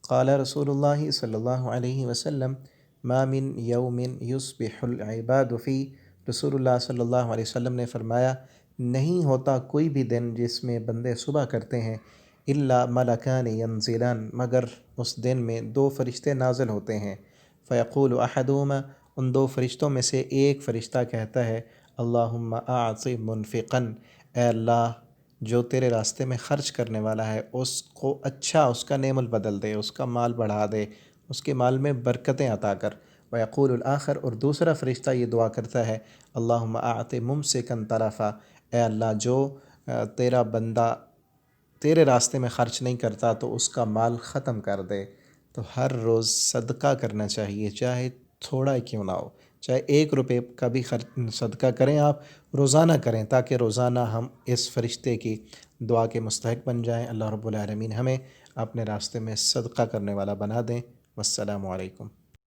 قال رسول اللہ صلی اللہ علیہ وسلم ما من یوم یصبح العباد فی، رسول اللہ صلی اللہ علیہ وسلم نے فرمایا نہیں ہوتا کوئی بھی دن جس میں بندے صبح کرتے ہیں الا ملکان ینزلان، مگر اس دن میں دو فرشتے نازل ہوتے ہیں، فیقول احدہما، ان دو فرشتوں میں سے ایک فرشتہ کہتا ہے اللہم اعط منفقا، اے اللہ جو تیرے راستے میں خرچ کرنے والا ہے اس کو اچھا اس کا نعم البدل دے، اس کا مال بڑھا دے، اس کے مال میں برکتیں عطا کر۔ ویقول الآخر، اور دوسرا فرشتہ یہ دعا کرتا ہے اللہم اعط ممسکا طرفا، اے اللہ جو تیرا بندہ تیرے راستے میں خرچ نہیں کرتا تو اس کا مال ختم کر دے۔ تو ہر روز صدقہ کرنا چاہیے، چاہے تھوڑا ہی کیوں نہ ہو، چاہے 1 روپے کا بھی صدقہ کریں، آپ روزانہ کریں تاکہ روزانہ ہم اس فرشتے کی دعا کے مستحق بن جائیں۔ اللہ رب العالمین ہمیں اپنے راستے میں صدقہ کرنے والا بنا دیں۔ والسلام علیکم۔